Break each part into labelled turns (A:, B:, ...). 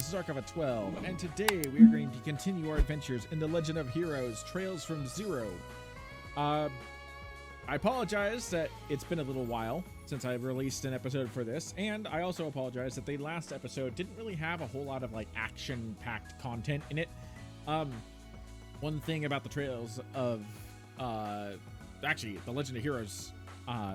A: is Archive 12, and today we are going to continue our adventures in the Legend of Heroes, Trails from Zero. I apologize that it's been a little while since I released an episode for this, and I also apologize that the last episode didn't really have a whole lot of, action-packed content in it. One thing about the Trails of, actually, the Legend of Heroes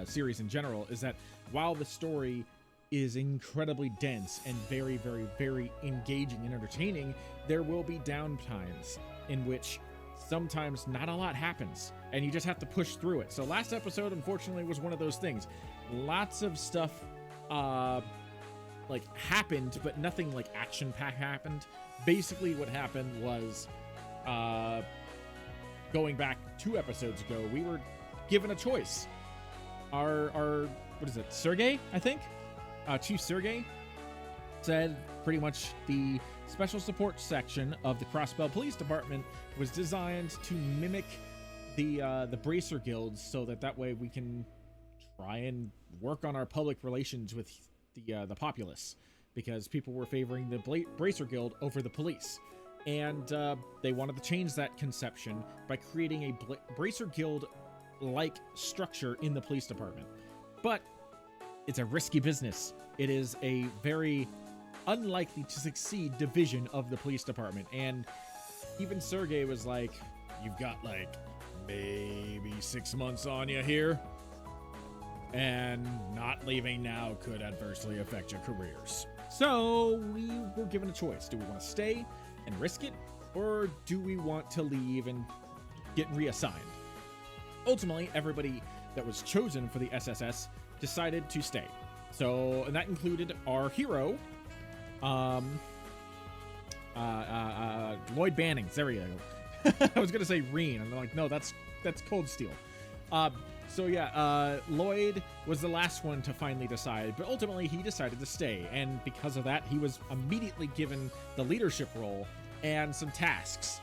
A: series in general is that while the story is incredibly dense and very, very, very engaging and entertaining, there will be downtimes in which sometimes not a lot happens and you just have to push through it. So last episode, unfortunately, was one of those things. Lots of stuff happened, but nothing action-packed happened. Basically what happened was going back 2 episodes ago, we were given a choice. Our what is it, Sergey, I think? Chief Sergey said pretty much the Special Support Section of the Crossbell Police Department was designed to mimic the Bracer Guilds, so that way we can try and work on our public relations with the populace, because people were favoring the Bracer Guild over the police. And they wanted to change that conception by creating a Bracer Guild-like structure in the police department. But it's a risky business. It is a very unlikely to succeed division of the police department. And even Sergey was like, you've got maybe 6 months on you here. And not leaving now could adversely affect your careers. So we were given a choice. Do we want to stay and risk it? Or do we want to leave and get reassigned? Ultimately, everybody that was chosen for the SSS decided to stay. So, and that included our hero, Lloyd Bannings. There we go. I was gonna say Reen. I'm like, no, that's Cold Steel. So yeah, Lloyd was the last one to finally decide, but ultimately he decided to stay, and because of that, he was immediately given the leadership role and some tasks.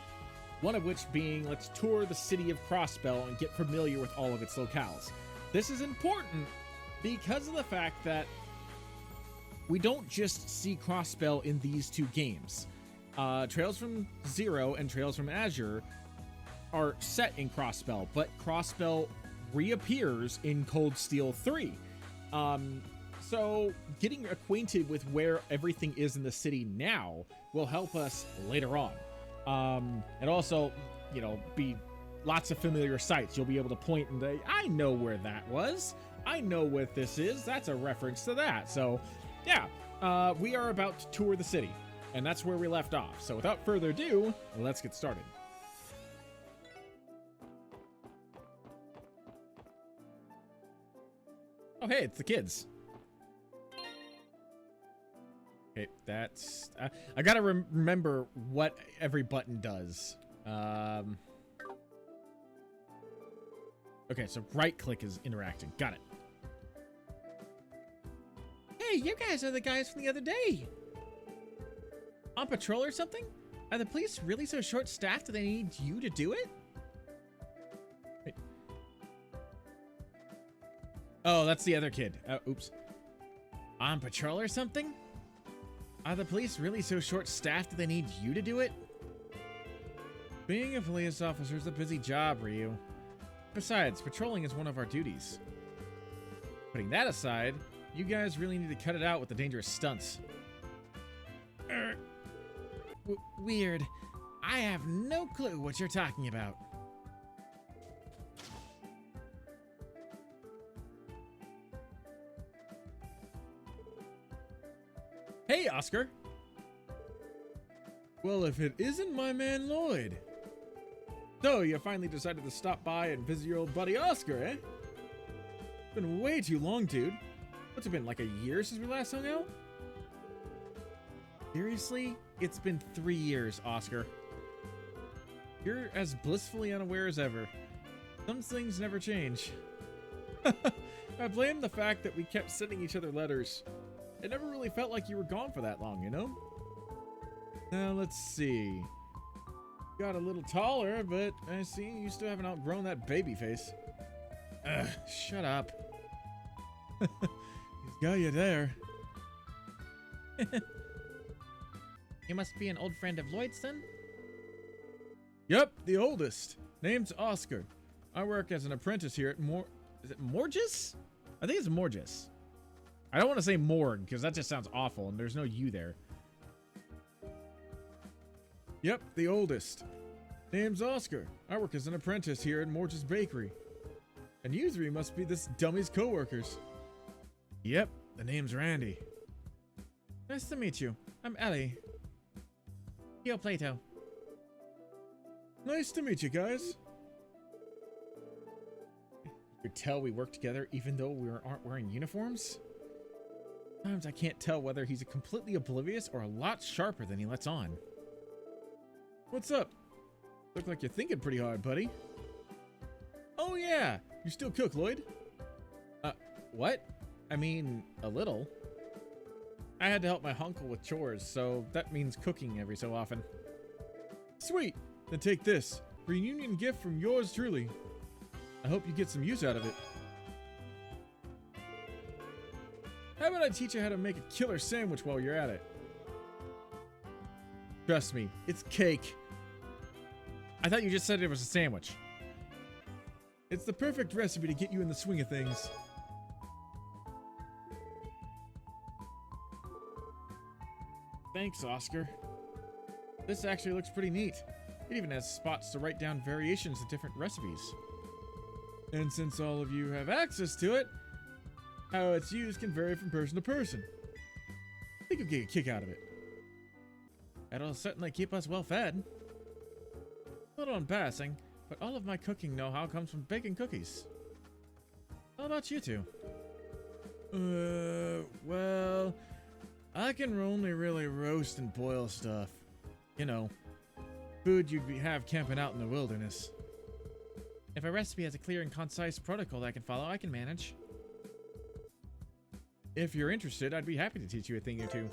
A: One of which being, let's tour the city of Crossbell and get familiar with all of its locales. This is important because of the fact that we don't just see Crossbell in these 2 games. Trails from Zero and Trails from Azure are set in Crossbell, but Crossbell reappears in Cold Steel 3. So getting acquainted with where everything is in the city now will help us later on. And also, be lots of familiar sites. You'll be able to point and say, I know where that was. I know what this is. That's a reference to that. So, yeah, we are about to tour the city, and that's where we left off. So without further ado, let's get started. Oh, hey, it's the kids. Okay, that's... I gotta remember what every button does. Okay, so right-click is interacting. Got it. Hey, you guys are the guys from the other day. On patrol or something? Are the police really so short-staffed that they need you to do it? Wait. Oh, that's the other kid. Oops. On patrol or something? Are the police really so short-staffed that they need you to do it? Being a police officer is a busy job, Ryu. Besides, patrolling is one of our duties. Putting that aside, you guys really need to cut it out with the dangerous stunts. Weird. I have no clue what you're talking about. Hey, Oscar. Well, if it isn't my man Lloyd. So, you finally decided to stop by and visit your old buddy Oscar, eh? It's been way too long, dude. What's it been, like a year since we last hung out? Seriously? It's been 3 years, Oscar. You're as blissfully unaware as ever. Some things never change. I blame the fact that we kept sending each other letters. It never really felt like you were gone for that long, you know? Now, let's see. Got a little taller, but I see you still haven't outgrown that baby face. Shut up. He's got you there.
B: You must be an old friend of Lloyd's, then?
A: Yep, the oldest. Name's Oscar. I work as an apprentice here at Is it Morgis? I think it's Morgis. I don't want to say morgue, because that just sounds awful, and there's no U there. Yep, the oldest. Name's Oscar. I work as an apprentice here at Morgis Bakery. And you three must be this dummy's co-workers. Yep, the name's Randy.
B: Nice to meet you. I'm Ellie. Yo, Plato.
A: Nice to meet you guys. You could tell we work together even though we aren't wearing uniforms? Sometimes I can't tell whether he's completely oblivious or a lot sharper than he lets on. What's up? Look like you're thinking pretty hard, buddy. Oh yeah! You still cook, Lloyd? What? I mean, a little. I had to help my uncle with chores, so that means cooking every so often. Sweet! Then take this. Reunion gift from yours truly. I hope you get some use out of it. How about I teach you how to make a killer sandwich while you're at it? Trust me, it's cake. I thought you just said it was a sandwich. It's the perfect recipe to get you in the swing of things. Thanks, Oscar. This actually looks pretty neat. It even has spots to write down variations of different recipes. And since all of you have access to it, how it's used can vary from person to person. I think you'll get a kick out of it.
B: It'll certainly keep us well fed.
A: A little embarrassing, but all of my cooking know-how comes from baking cookies. How about you two? Well, I can only really roast and boil stuff. You know, food you'd have camping out in the wilderness.
B: If a recipe has a clear and concise protocol that I can follow, I can manage.
A: If you're interested, I'd be happy to teach you a thing or two.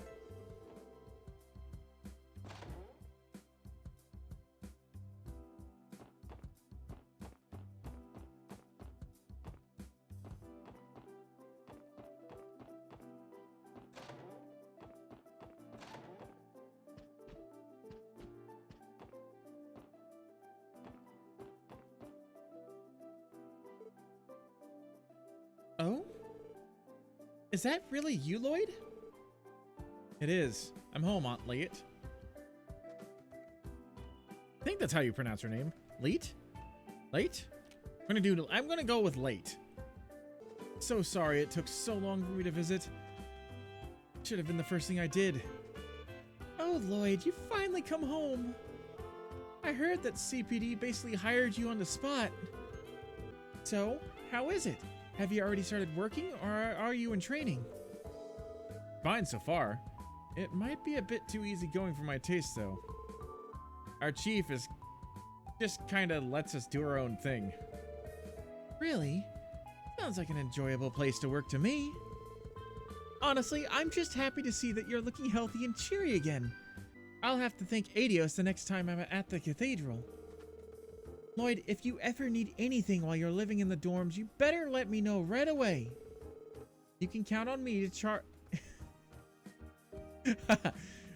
B: Oh? Is that really you, Lloyd?
A: It is. I'm home, Aunt Leet. I think that's how you pronounce her name. Leet? Late? I'm gonna go with late. So sorry it took so long for me to visit. Should have been the first thing I did.
B: Oh, Lloyd, you finally come home. I heard that CPD basically hired you on the spot. So, how is it? Have you already started working, or are you in training?
A: Fine so far. It might be a bit too easy going for my taste, though. Our chief is just kinda lets us do our own thing.
B: Really? Sounds like an enjoyable place to work to me. Honestly, I'm just happy to see that you're looking healthy and cheery again. I'll have to thank Adios the next time I'm at the cathedral. Lloyd, if you ever need anything while you're living in the dorms, you better let me know right away. You can count on me to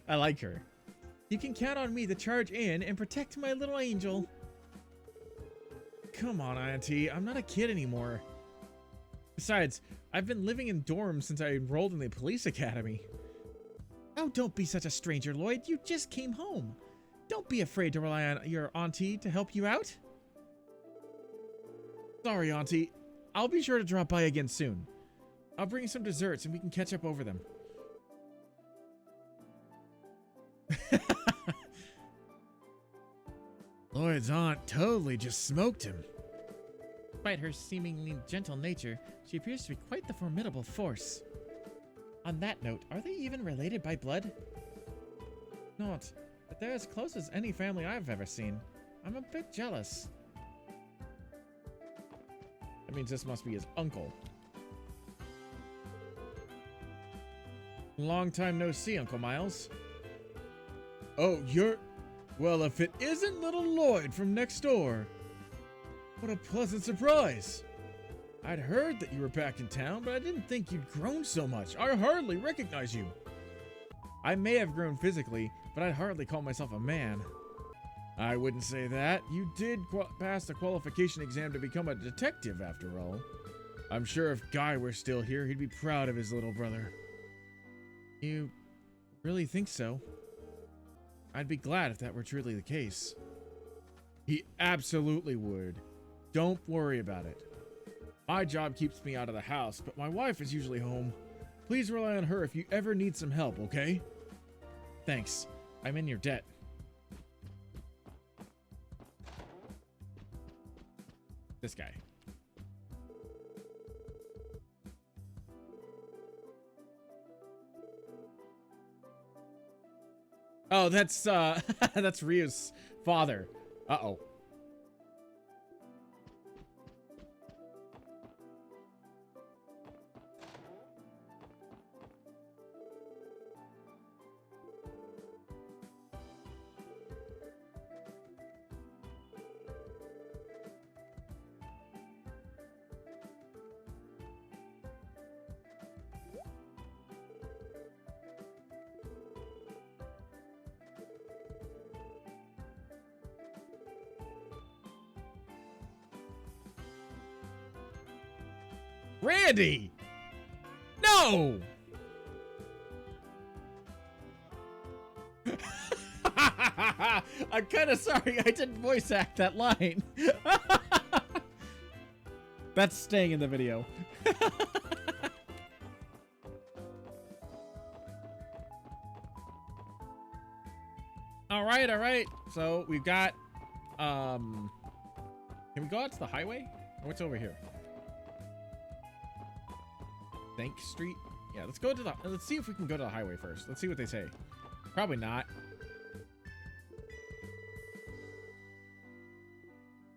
A: I like her.
B: You can count on me to charge in and protect my little angel.
A: Come on, Auntie. I'm not a kid anymore. Besides, I've been living in dorms since I enrolled in the police academy.
B: Oh, don't be such a stranger, Lloyd. You just came home. Don't be afraid to rely on your auntie to help you out.
A: Sorry, Auntie. I'll be sure to drop by again soon. I'll bring you some desserts and we can catch up over them. Lloyd's aunt totally just smoked him.
B: Despite her seemingly gentle nature, she appears to be quite the formidable force. On that note, are they even related by blood?
A: Not, but they're as close as any family I've ever seen. I'm a bit jealous. That means this must be his uncle. Long time no see, Uncle Miles. Oh, you're... Well, if it isn't little Lloyd from next door. What a pleasant surprise. I'd heard that you were back in town, but I didn't think you'd grown so much. I hardly recognize you. I may have grown physically,
B: but I'd hardly call myself a man. I wouldn't say that. You did pass the qualification exam to become a detective, after all. I'm sure if Guy were still here, he'd be proud of his little brother. You really think so? I'd be glad if that were truly the case. He absolutely would. Don't worry about it. My job keeps me out of the house, but my wife is usually home. Please rely on her if you ever need some help, okay? Thanks. I'm in your debt. This guy. Oh, that's that's Ryu's father. Uh-oh. Randy! No! I'm kind of sorry I didn't voice act that line. That's staying in the video. All right. So we've got, can we go out to the highway? Or what's over here? Thank Street? Yeah, let's go to the, let's see if we can go to the highway first. Let's see what they say. Probably not.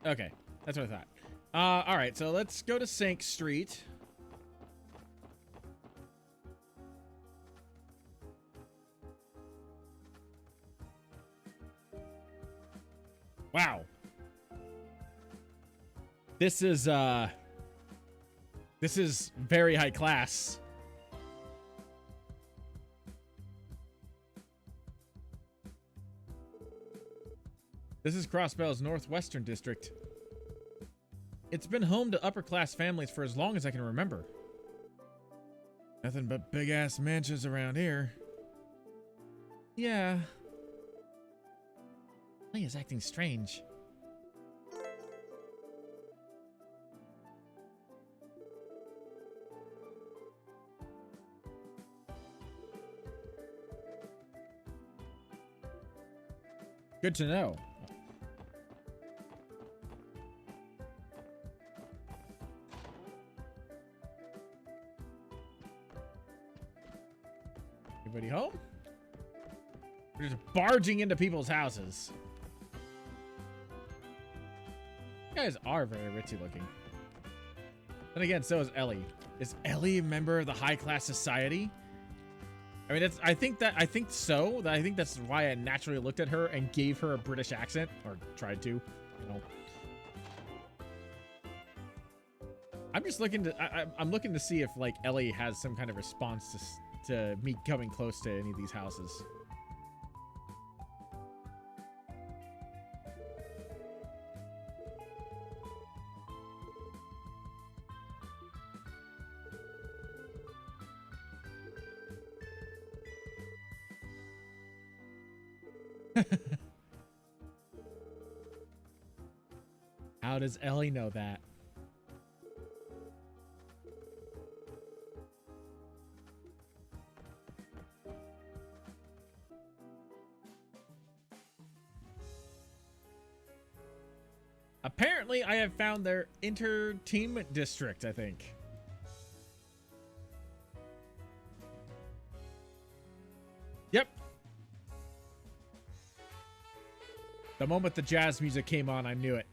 B: Okay, that's what I thought. All right, so let's go to Sank Street. Wow. This is very high class. This is Crossbell's Northwestern District. It's been home to upper-class families for as long as I can remember. Nothing but big-ass mansions around here. Yeah. He is acting strange. Good to know. Anybody home? We're just barging into people's houses. You guys are very ritzy looking. Then again, so is Ellie. Is Ellie a member of the high class society? I mean, I think so. I think that's why I naturally looked at her and gave her a British accent, or tried to, you know. I'm just looking to, I'm looking to see if like Ellie has some kind of response to me coming close to any of these houses. How does Ellie know that? Apparently, I have found their entertainment district, I think. Yep. The moment the jazz music came on, I knew it.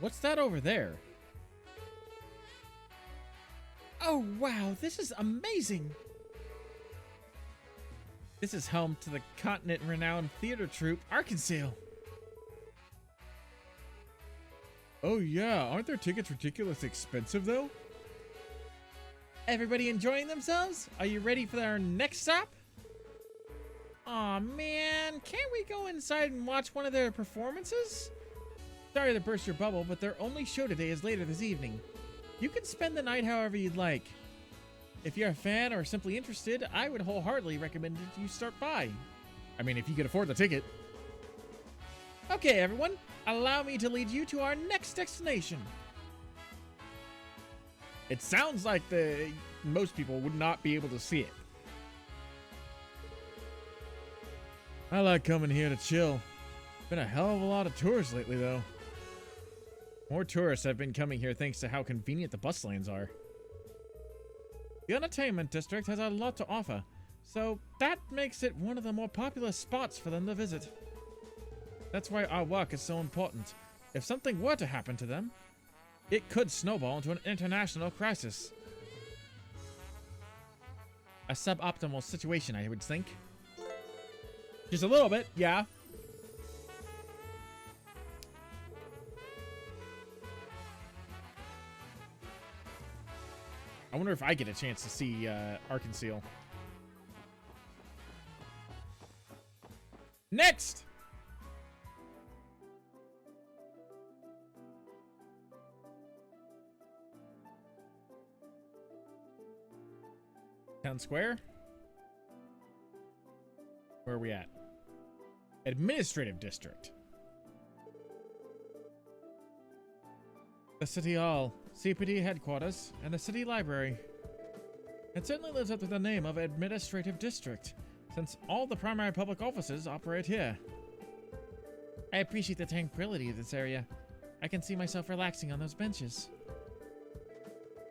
B: What's that over there? Oh, wow, this is amazing. This is home to the continent-renowned theater troupe, Arkansas. Oh, yeah, aren't their tickets ridiculously expensive, though? Everybody enjoying themselves? Are you ready for our next stop? Aw, man. Can't we go inside and watch one of their performances? Sorry to burst your bubble, but their only show today is later this evening. You can spend the night however you'd like. If you're a fan or simply interested, I would wholeheartedly recommend that you start by.
A: I mean, if you could afford the ticket.
B: Okay, everyone. Allow me to lead you to our next destination.
A: It sounds like most people would not be able to see it.
B: I like coming here to chill. Been a hell of a lot of tourists lately, though.
A: More tourists have been coming here thanks to how convenient the bus lanes are.
B: The entertainment district has a lot to offer, so that makes it one of the more popular spots for them to visit. That's why our work is so important. If something were to happen to them, it could snowball into an international crisis. A suboptimal situation, I would think.
A: Just a little bit, yeah. I wonder if I get a chance to see Arkansas. Next! Town Square? Where are we at? Administrative District.
B: The City Hall, CPD headquarters, and the City Library. It certainly lives up to the name of Administrative District, since all the primary public offices operate here. I appreciate the tranquility of this area. I can see myself relaxing on those benches.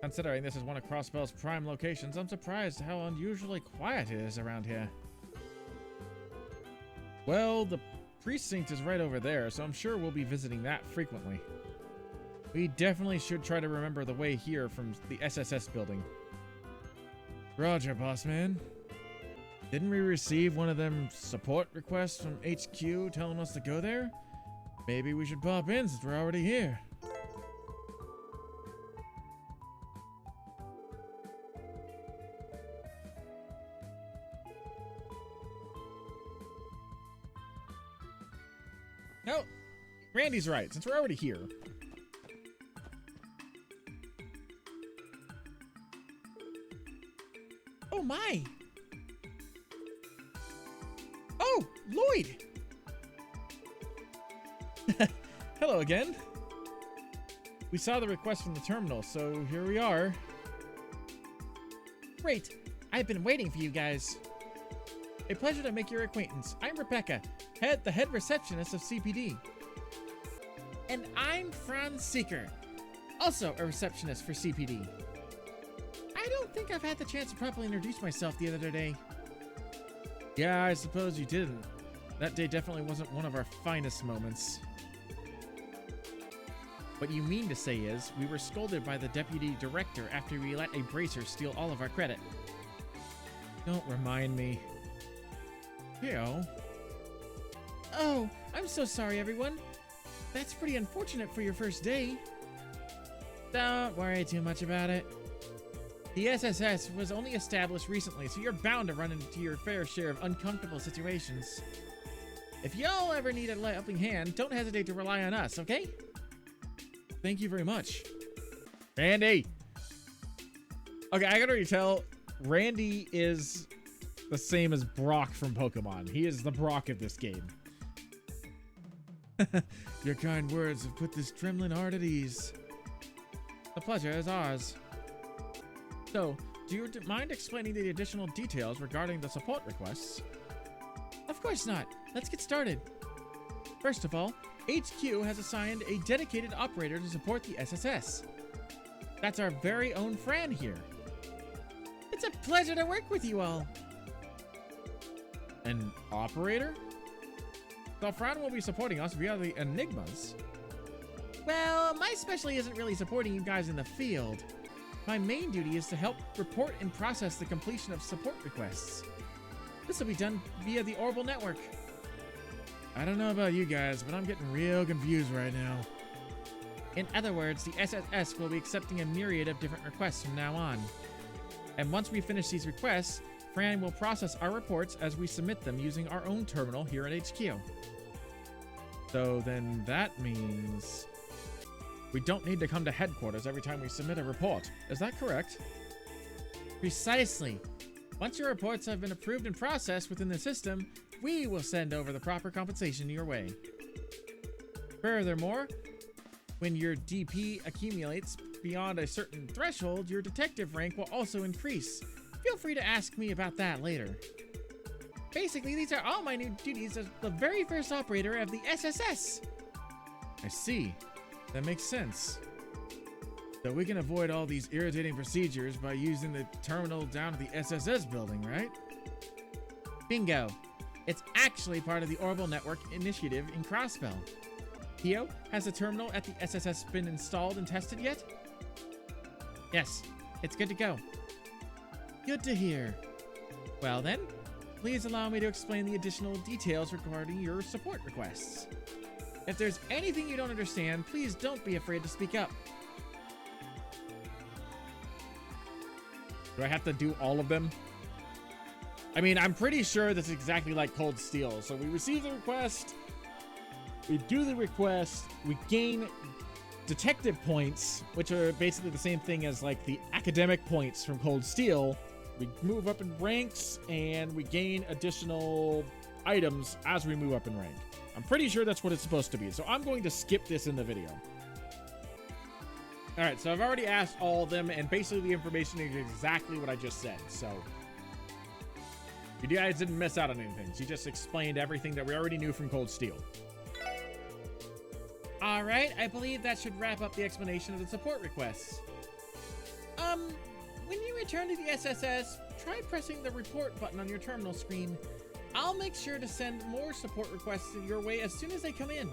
B: Considering this is one of Crossbell's prime locations, I'm surprised how unusually quiet it is around here.
A: Well, the precinct is right over there, so I'm sure we'll be visiting that frequently. We definitely should try to remember the way here from the SSS building.
B: Roger, boss man. Didn't we receive one of them support requests from HQ telling us to go there? Maybe we should pop in since we're already here.
A: No, Randy's right, since we're already here.
B: Oh my! Oh, Lloyd!
A: Hello again. We saw the request from the terminal, so here we are.
B: Great! I've been waiting for you guys. A pleasure to make your acquaintance. I'm Rebecca, the head receptionist of CPD. And I'm Franz Seeker, also a receptionist for CPD. I don't think I've had the chance to properly introduce myself the other day.
A: Yeah, I suppose you didn't. That day definitely wasn't one of our finest moments.
B: What you mean to say is, we were scolded by the deputy director after we let a bracer steal all of our credit.
A: Don't remind me.
B: Theo? Oh, I'm so sorry, everyone. That's pretty unfortunate for your first day. Don't worry too much about it. The SSS was only established recently, so you're bound to run into your fair share of uncomfortable situations. If y'all ever need a helping hand, don't hesitate to rely on us, okay?
A: Thank you very much. Randy! Okay, I can already tell Randy is the same as Brock from Pokemon. He is the Brock of this game.
B: Your kind words have put this trembling heart at ease. The pleasure is ours. So, do you mind explaining the additional details regarding the support requests? Of course not. Let's get started. First of all, HQ has assigned a dedicated operator to support the SSS. That's our very own Fran here. It's a pleasure to work with you all.
A: An operator? So Fran will be supporting us via the Enigmas.
B: Well, my specialty isn't really supporting you guys in the field. My main duty is to help report and process the completion of support requests. This will be done via the Orbital Network. I don't know about you guys, but I'm getting real confused right now. In other words, the SSS will be accepting a myriad of different requests from now on. And once we finish these requests, Fran will process our reports as we submit them using our own terminal here at HQ. So then that means we don't need to come to headquarters every time we submit a report. Is that correct? Precisely. Once your reports have been approved and processed within the system, we will send over the proper compensation your way. Furthermore, when your DP accumulates beyond a certain threshold, your detective rank will also increase. Feel free to ask me about that later. Basically, these are all my new duties as the very first operator of the SSS. I see. That makes sense. So we can avoid all these irritating procedures by using the terminal down at the SSS building, right? Bingo. It's actually part of the Orbital Network initiative in Crossbell. Theo, has the terminal at the SSS been installed and tested yet? Yes, it's good to go. Good to hear. Well then, please allow me to explain the additional details regarding your support requests. If there's anything you don't understand, please don't be afraid to speak up.
A: Do I have to do all of them? I mean, I'm pretty sure that's exactly like Cold Steel. So we receive the request, we do the request, we gain detective points, which are basically the same thing as like the academic points from Cold Steel. We move up in ranks and we gain additional items as we move up in rank. I'm pretty sure that's what it's supposed to be. So I'm going to skip this in the video. All right, so I've already asked all of them, and basically the information is exactly what I just said. So you guys didn't miss out on anything. She just explained everything that we already knew from Cold Steel.
B: All right, I believe that should wrap up the explanation of the support requests. When you return to the SSS, try pressing the report button on your terminal screen. I'll make sure to send more support requests your way as soon as they come in.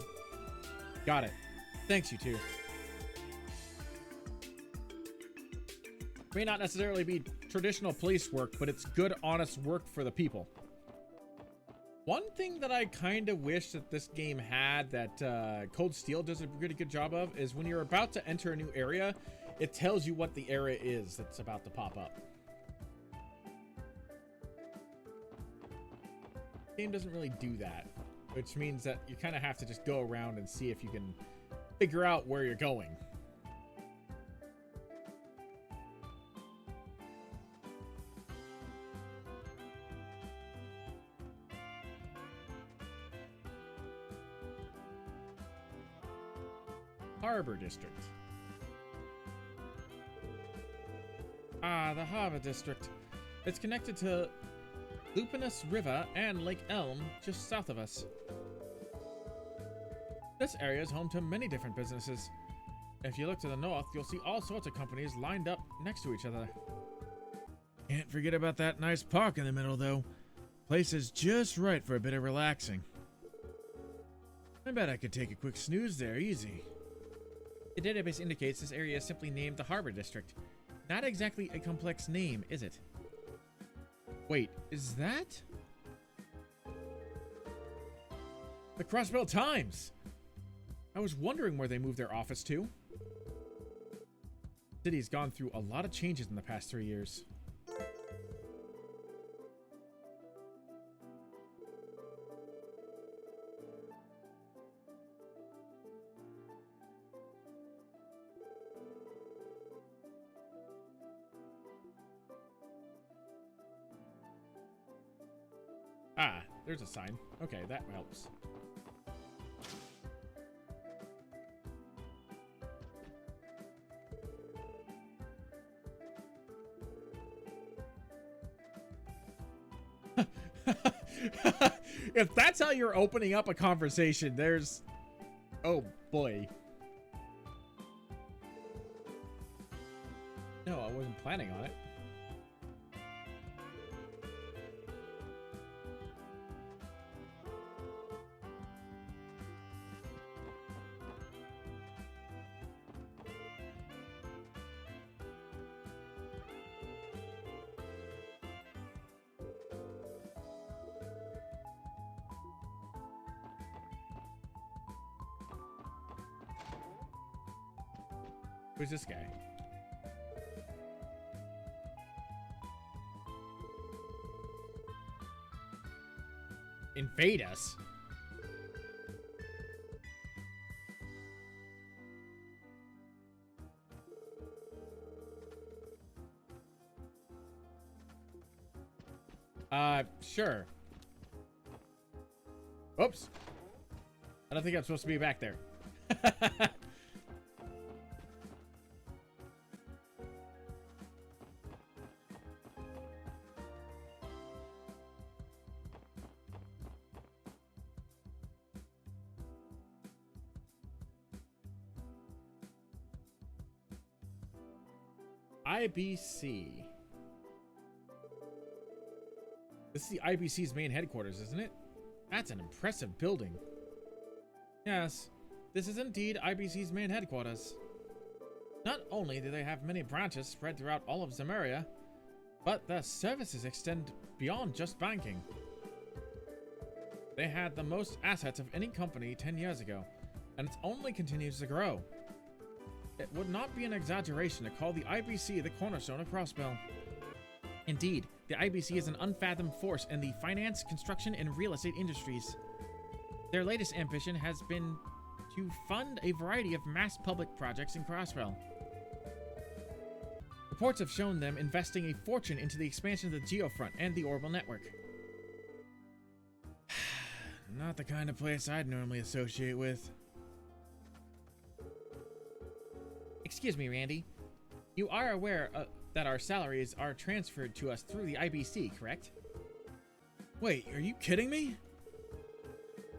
A: Got it. Thanks, you two. May not necessarily be traditional police work, but it's good, honest work for the people. One thing that I kind of wish that this game had that Cold Steel does a pretty good job of is when you're about to enter a new area, it tells you what the area is that's about to pop up. The game doesn't really do that, which means that you kind of have to just go around and see if you can figure out where you're going. Harbor District.
B: Ah, the Harbor District. It's connected to Lupinus River and Lake Elm just south of us. This area is home to many different businesses. If you look to the north, you'll see all sorts of companies lined up next to each other. Can't forget about that nice park in the middle, though. Place is just right for a bit of relaxing. I bet I could take a quick snooze there, easy. The database indicates this area is simply named the Harbor District. Not exactly a complex name, is it?
A: Wait, is that the Crossbell Times? I was wondering where they moved their office to. The city's gone through a lot of changes in the past 3 years. Ah, there's a sign. Okay, that helps. If that's how you're opening up a conversation, there's... Oh, boy. No, I wasn't planning on it. Who's this guy? invade us. Sure. Oops. I don't think I'm supposed to be back there. IBC. This is the IBC's main headquarters, isn't it? That's an impressive building. Yes, this is indeed IBC's main headquarters. Not only do they have many branches spread throughout all of Zemuria, but their services extend beyond just banking. They had the most assets of any company 10 years ago, and it only continues to grow. It would not be an exaggeration to call the IBC the cornerstone of Crossbell. Indeed, the IBC is an unfathomed force in the finance, construction, and real estate industries. Their latest ambition has been to fund a variety of mass public projects in Crossbell. Reports have shown them investing a fortune into the expansion of the Geofront and the Orbital Network. Not the kind of place I'd normally associate with. Excuse me, Randy. You are aware that our salaries are transferred to us through the IBC, correct?
B: Wait, are you kidding me?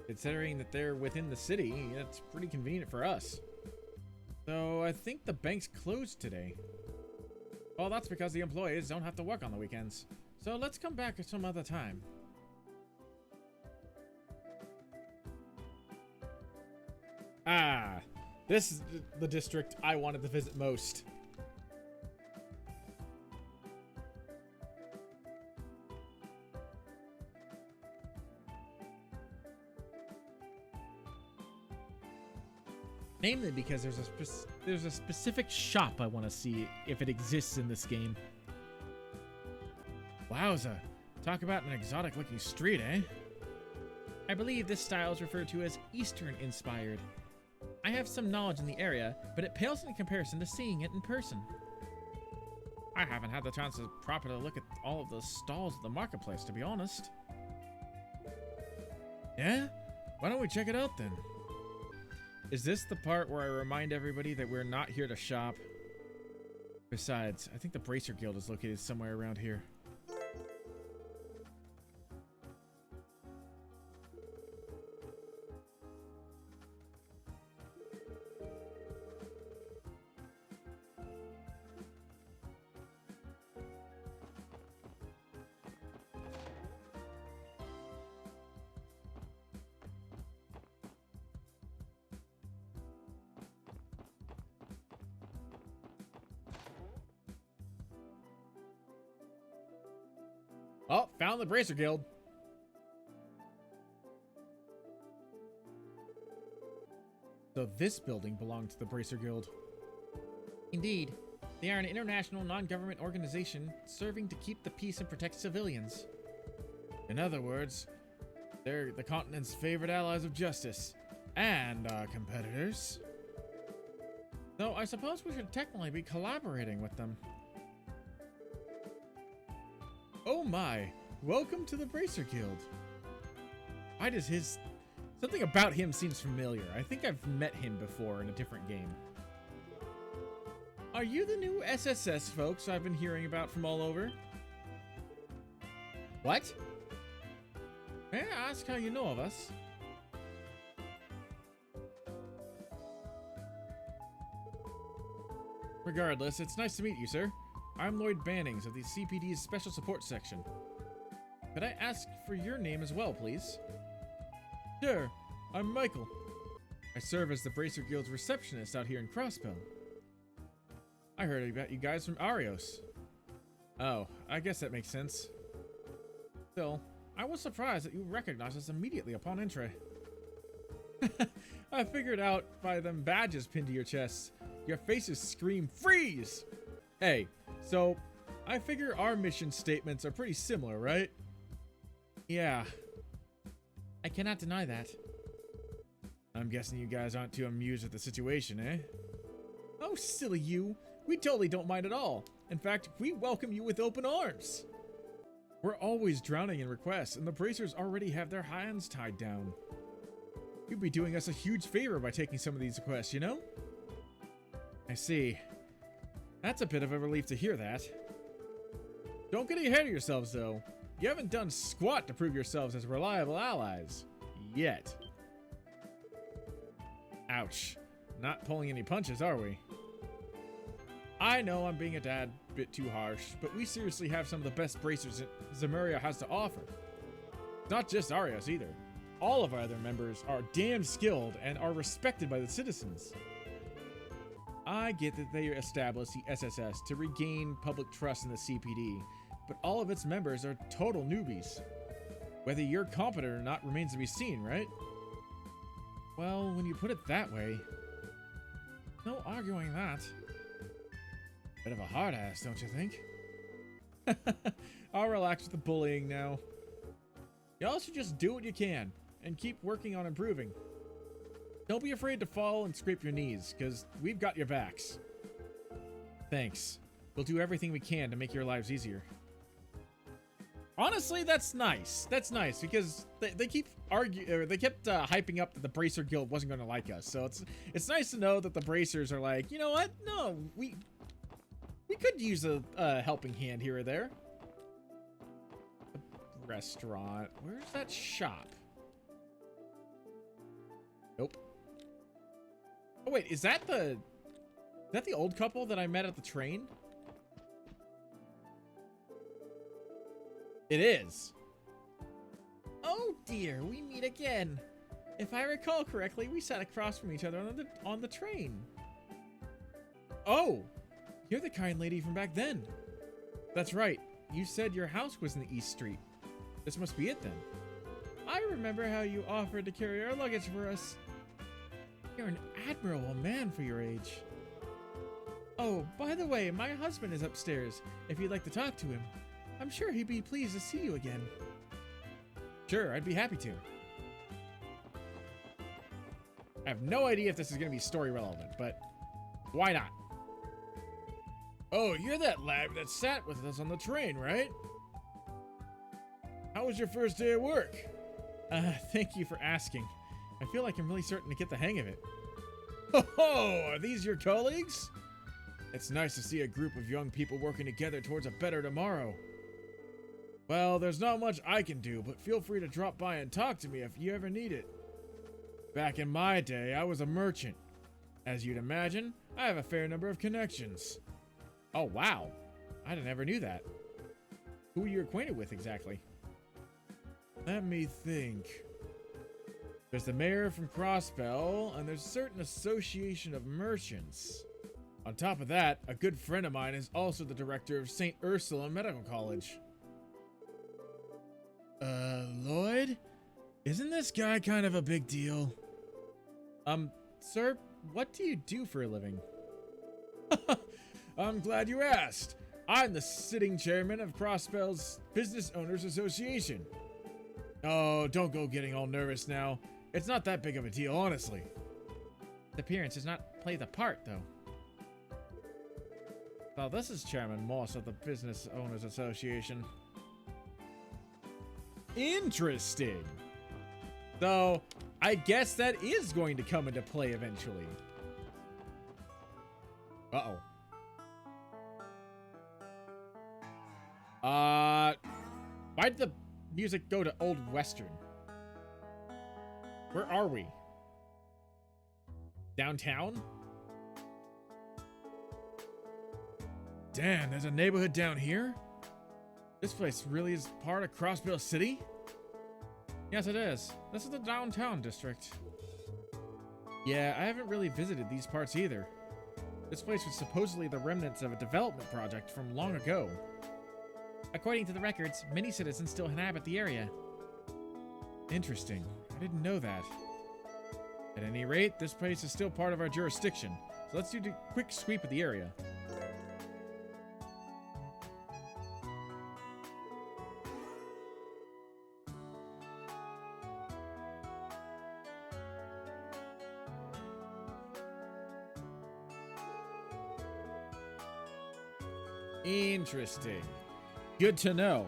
A: Considering that they're within the city, that's pretty convenient for us. So I think the bank's closed today. Well, that's because the employees don't have to work on the weekends. So let's come back some other time. Ah, this is the district I wanted to visit most. Namely because there's a specific shop I want to see if it exists in this game.
B: Wowza. Talk about an exotic looking street, eh?
A: I believe this style is referred to as Eastern inspired. I have some knowledge in the area, but it pales in comparison to seeing it in person. I haven't had the chance to properly look at all of the stalls at the marketplace, to be honest.
B: Yeah? Why don't we check it out then?
A: Is this the part where I remind everybody that we're not here to shop? Besides, I think the Bracer Guild is located somewhere around here. Oh, found the Bracer Guild. So this building belonged to the Bracer Guild. Indeed. They are an international non-government organization serving to keep the peace and protect civilians.
B: In other words, they're the continent's favorite allies of justice. And our competitors.
A: Though I suppose we should technically be collaborating with them.
B: Oh my, welcome to the Bracer Guild.
A: Why does something about him seems familiar. I think I've met him before in a different game.
B: Are you the new SSS folks I've been hearing about from all over?
A: What?
B: May I ask how you know of us?
A: Regardless, it's nice to meet you, sir. I'm Lloyd Bannings of the CPD's Special Support Section. Could I ask for your name as well, please?
B: Sure, I'm Michael.
A: I serve as the Bracer Guild's receptionist out here in Crossbell. I heard about you guys from Arios. Oh, I guess that makes sense. Still, I was surprised that you recognized us immediately upon entry. I figured out by them badges pinned to your chests. Your faces scream freeze! Hey, so I figure our mission statements are pretty similar, right?
B: Yeah. I cannot deny that.
A: I'm guessing you guys aren't too amused at the situation, eh?
B: Oh, silly you. We totally don't mind at all. In fact, we welcome you with open arms.
A: We're always drowning in requests, and the bracers already have their hands tied down. You'd be doing us a huge favor by taking some of these requests, you know? I see. That's a bit of a relief to hear that. Don't get ahead of yourselves, though. You haven't done squat to prove yourselves as reliable allies. Yet. Ouch. Not pulling any punches, are we? I know I'm being a tad bit too harsh, but we seriously have some of the best bracers that Zemuria has to offer. Not just Arios either. All of our other members are damn skilled and are respected by the citizens. I get that they established the SSS to regain public trust in the CPD, but all of its members are total newbies. Whether you're competent or not remains to be seen, right? Well, when you put it that way, no arguing that. Bit of a hard ass, don't you think? I'll relax with the bullying now. Y'all should just do what you can and keep working on improving. Don't be afraid to fall and scrape your knees, because we've got your backs. Thanks. We'll do everything we can to make your lives easier. Honestly, that's nice. That's nice, because they keep kept hyping up that the Bracer Guild wasn't going to like us. So it's nice to know that the Bracers are like, you know what? No, we could use a helping hand here or there. A restaurant. Where's that shop? Nope. Oh wait, is that the old couple that I met at the train? It is.
B: Oh dear, we meet again. If I recall correctly, we sat across from each other on the train.
A: Oh, you're the kind lady from back then. That's right. You said your house was in the East Street. This must be it then.
B: I remember how you offered to carry our luggage for us. You're an admirable man for your age. Oh, by the way, my husband is upstairs, if you'd like to talk to him. I'm sure he'd be pleased to see you again.
A: Sure, I'd be happy to. I have no idea if this is going to be story relevant, but why not? Oh, you're that lad that sat with us on the train, right? How was your first day at work?
B: Thank you for asking. I feel like I'm really starting to get the hang of it.
A: Oh, are these your colleagues? It's nice to see a group of young people working together towards a better tomorrow. Well, there's not much I can do, but feel free to drop by and talk to me if you ever need it. Back in my day, I was a merchant. As you'd imagine, I have a fair number of connections. Oh, wow. I never knew that. Who are you acquainted with exactly? Let me think. There's the mayor from Crossbell, and there's a certain association of merchants. On top of that, a good friend of mine is also the director of St. Ursula Medical College. Lloyd? Isn't this guy kind of a big deal? Sir, what do you do for a living? I'm glad you asked. I'm the sitting chairman of Crossbell's Business Owners Association. Oh, don't go getting all nervous now. It's not that big of a deal, honestly.
B: The appearance does not play the part, though.
A: Well, this is Chairman Moss of the Business Owners Association. Interesting. So, I guess that is going to come into play eventually. Uh-oh. Why did the music go to Old Western? Where are we? Downtown? Damn, there's a neighborhood down here? This place really is part of Crossbell City? Yes, it is. This is the downtown district. Yeah, I haven't really visited these parts either. This place was supposedly the remnants of a development project from long ago.
B: According to the records, many citizens still inhabit the area.
A: Interesting. I didn't know that. At any rate, this place is still part of our jurisdiction, so let's do a quick sweep of the area. Interesting. Good to know.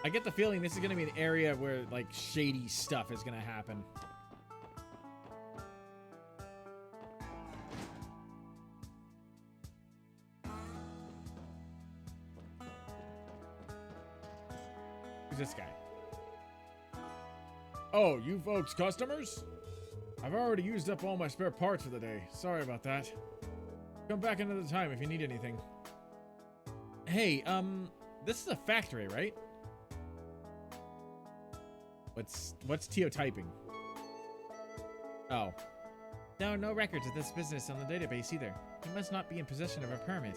A: I get the feeling this is going to be an area where, like, shady stuff is going to happen. Who's this guy? Oh, you folks customers? I've already used up all my spare parts for the day. Sorry about that. Come back another time if you need anything. Hey, this is a factory, right? What's Teo typing? Oh. No records of this business on the database either. He must not be in possession of a permit.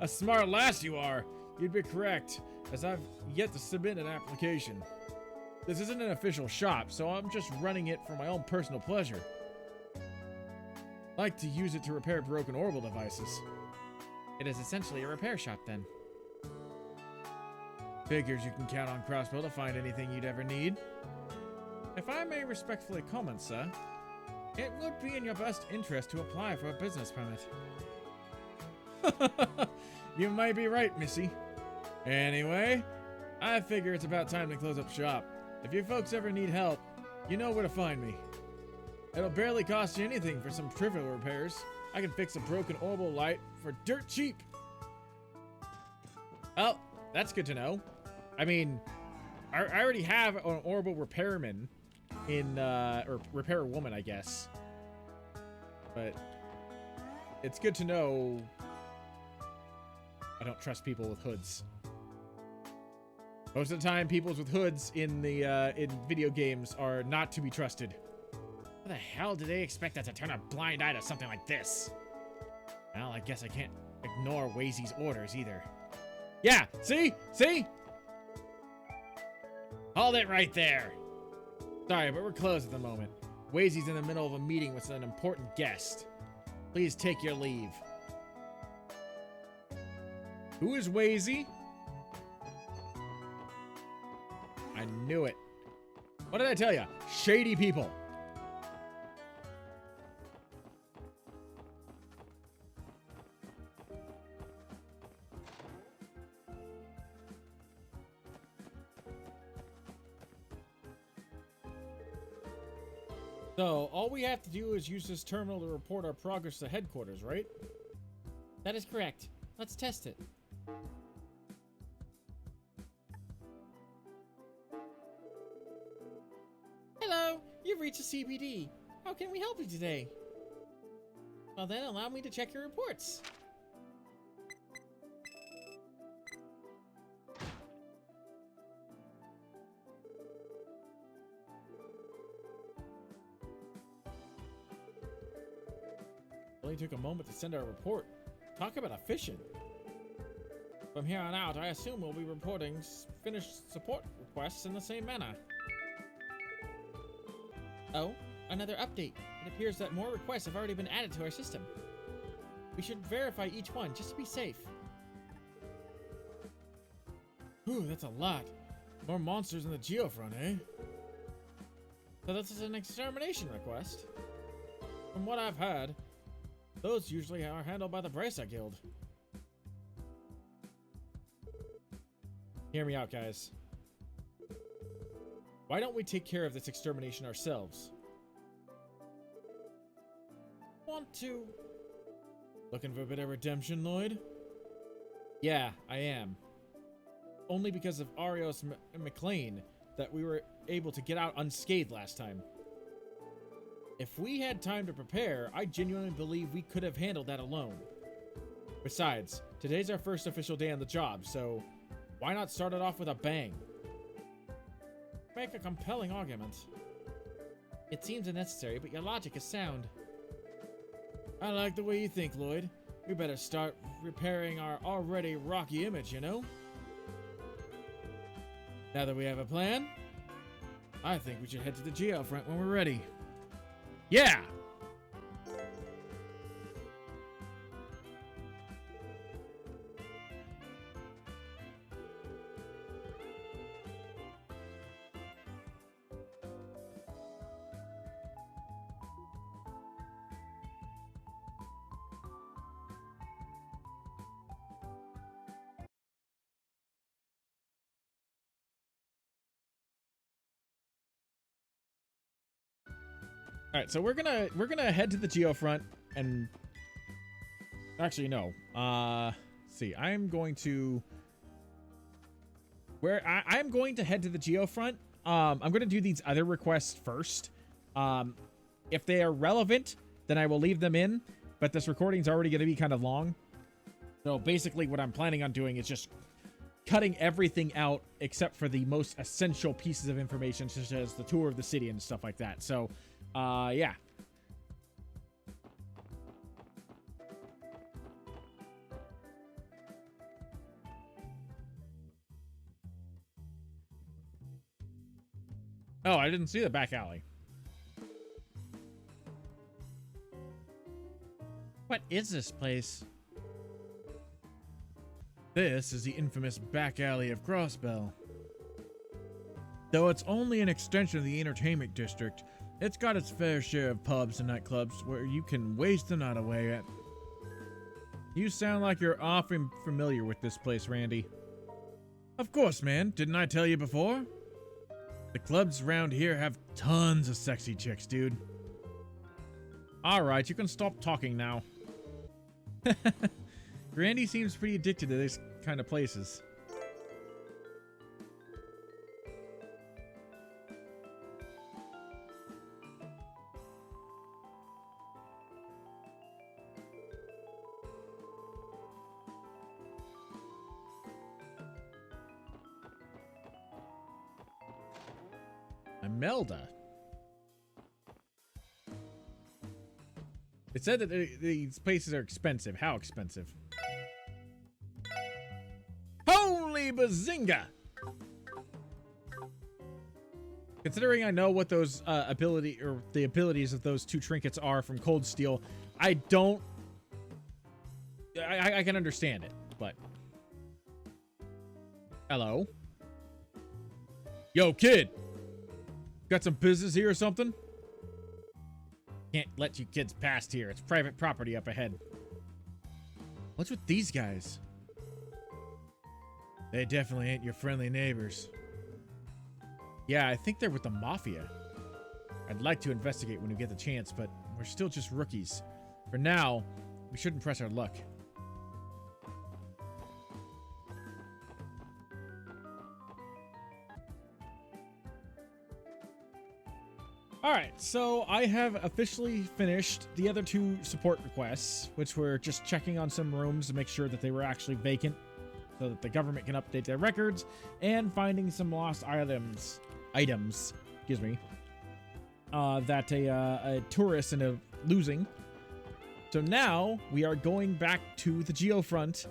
A: A smart lass you are. You'd be correct, as I've yet to submit an application. This isn't an official shop, so I'm just running it for my own personal pleasure. I like to use it to repair broken orbital devices.
B: It is essentially a repair shop then.
A: Figures you can count on Crossbell to find anything you'd ever need. If I may respectfully comment, sir, it would be in your best interest to apply for a business permit. You might be right, missy. Anyway, I figure it's about time to close up shop. If you folks ever need help, you know where to find me. It'll barely cost you anything for some trivial repairs. I can fix a broken orbital light for dirt cheap. Oh, that's good to know. I mean, I already have an orbital repairman in, or repair woman, I guess. But it's good to know I don't trust people with hoods. Most of the time, people with hoods in the in video games are not to be trusted. How the hell do they expect us to turn a blind eye to something like this? Well, I guess I can't ignore Wazy's orders either. Yeah, see? See? Hold it right there. Sorry, but we're closed at the moment. Wazy's in the middle of a meeting with an important guest. Please take your leave. Who is Wazy? I knew it. What did I tell you? Shady people. So, all we have to do is use this terminal to report our progress to headquarters, right?
B: That is correct. Let's test it. Hello, you've reached a CBD. How can we help you today? Well then, allow me to check your reports.
A: Only took a moment to send our report. Talk about efficient. From here on out, I assume we'll be reporting finished support requests in the same manner.
B: Oh, another update. It appears that more requests have already been added to our system. We should verify each one just to be safe.
A: Whew, that's a lot. More monsters in the Geofront, eh? So this is an extermination request? From what I've heard, those usually are handled by the Bracer Guild. Hear me out, guys. Why don't we take care of this extermination ourselves? Want to? Looking for a bit of redemption, Lloyd? Yeah, I am. Only because of Arios McLean that we were able to get out unscathed last time. If we had time to prepare, I genuinely believe we could have handled that alone. Besides, today's our first official day on the job, so why not start it off with a bang? Make a compelling argument.
B: It seems unnecessary, but your logic is sound.
A: I like the way you think, Lloyd. We better start repairing our already rocky image, you know? Now that we have a plan, I think we should head to the Geofront when we're ready. Yeah! All right, so we're gonna head to the Geofront and actually no. See, I'm going to I'm going to head to the Geofront. I'm going to do these other requests first. If they are relevant, then I will leave them in, but this recording's already going to be kind of long. So basically what I'm planning on doing is just cutting everything out except for the most essential pieces of information, such as the tour of the city and stuff like that. So, yeah. Oh, I didn't see the back alley.
B: What is this place? This is the infamous back alley of Crossbell. Though it's only an extension of the entertainment district, it's got its fair share of pubs and nightclubs where you can waste the night away at. You sound like you're often familiar with this place, Randy. Of course, man. Didn't I tell you before? The clubs around here have tons of sexy chicks, dude.
A: Alright, you can stop talking now.
B: Randy seems pretty addicted to these kind of places.
A: Imelda. It said that these places are expensive. How expensive? Holy bazinga! Considering I know what those the abilities of those two trinkets are from Cold Steel, I don't. I can understand it, but. Hello? Yo, kid! Got some business here or something? Can't let you kids past here. It's private property up ahead.
B: What's with these guys? They definitely ain't your friendly neighbors.
A: Yeah, I think they're with the Mafia. I'd like to investigate when we get the chance, but we're still just rookies. For now, we shouldn't press our luck. Alright, so I have officially finished the other two support requests, which were just checking on some rooms to make sure that they were actually vacant, so that the government can update their records, and finding some lost items, excuse me, that a tourist ended up losing. So now we are going back to the Geofront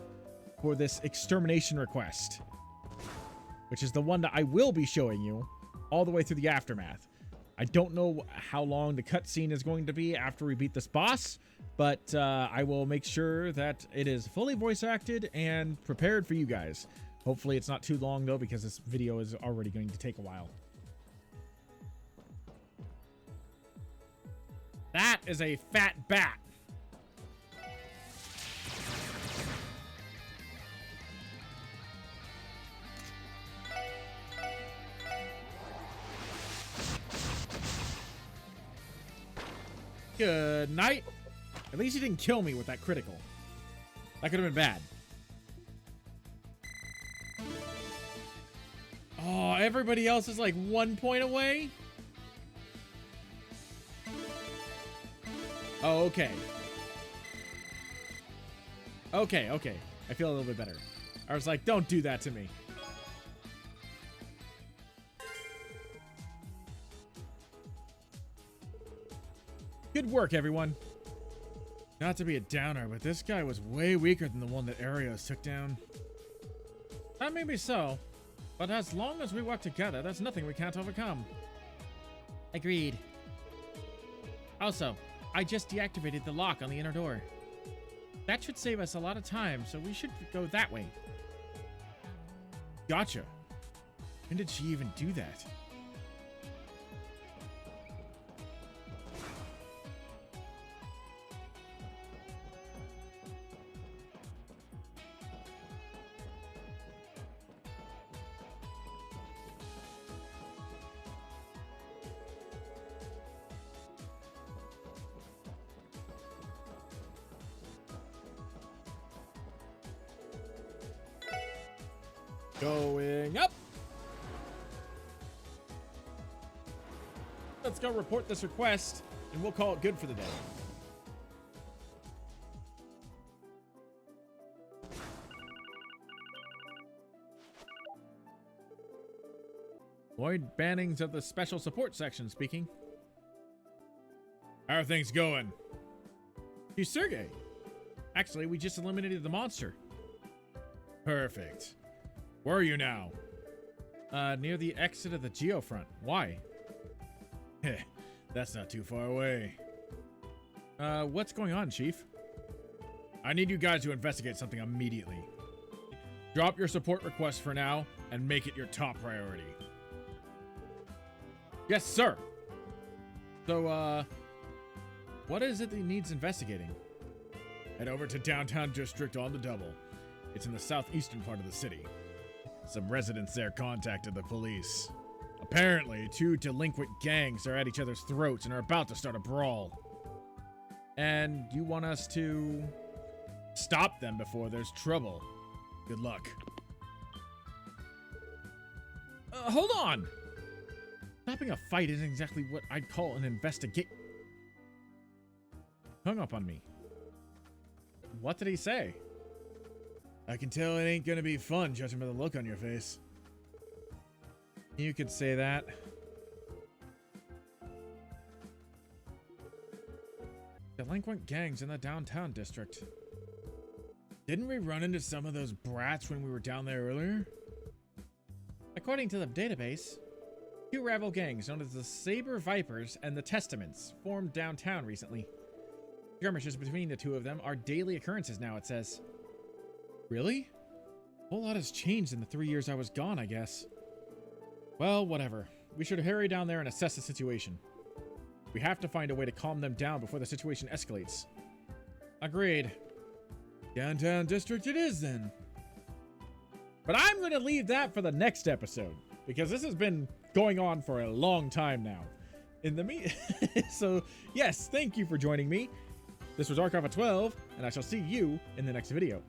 A: for this extermination request, which is the one that I will be showing you all the way through the aftermath. I don't know how long the cutscene is going to be after we beat this boss, but I will make sure that it is fully voice acted and prepared for you guys. Hopefully it's not too long though, because this video is already going to take a while. That is a fat bat. Good night. At least he didn't kill me with that critical. That could have been bad. Oh, everybody else is like 1 point away? Oh, okay. Okay. I feel a little bit better. I was like, don't do that to me. Good work, everyone.
B: Not to be a downer, but this guy was way weaker than the one that Arios took down.
A: That may be so, but as long as we work together, there's nothing we can't overcome.
B: Agreed.
A: Also, I just deactivated the lock on the inner door. That should save us a lot of time, so we should go that way.
B: Gotcha. When did she even do that?
A: Going up. Let's go report this request, and we'll call it good for the day. Lloyd Bannings of the Special Support Section speaking. How are things going? Hey, Sergey. Actually, we just eliminated the monster. Perfect. Where are you now? Near the exit of the Geofront. Why? Heh, that's not too far away. What's going on, Chief? I need you guys to investigate something immediately. Drop your support request for now and make it your top priority. Yes, sir. So, what is it that needs investigating? Head over to Downtown District on the double. It's in the southeastern part of the city. Some residents there contacted the police. Apparently, 2 delinquent gangs are at each other's throats and are about to start a brawl. And you want us to stop them before there's trouble. Good luck. Hold on! Stopping a fight isn't exactly what I'd call an investigate. Hung up on me. What did he say? I can tell it ain't gonna be fun, judging by the look on your face. You could say that. Delinquent gangs in the downtown district. Didn't we run into some of those brats when we were down there earlier? According to the database, 2 rival gangs known as the Saber Vipers and the Testaments formed downtown recently. Skirmishes between the 2 of them are daily occurrences now, it says. Really? A whole lot has changed in the 3 years I was gone, I guess. Well, whatever. We should hurry down there and assess the situation. We have to find a way to calm them down before the situation escalates. Agreed. Downtown district it is, then. But I'm going to leave that for the next episode, because this has been going on for a long time now. So, yes, thank you for joining me. This was Archive of 12, and I shall see you in the next video.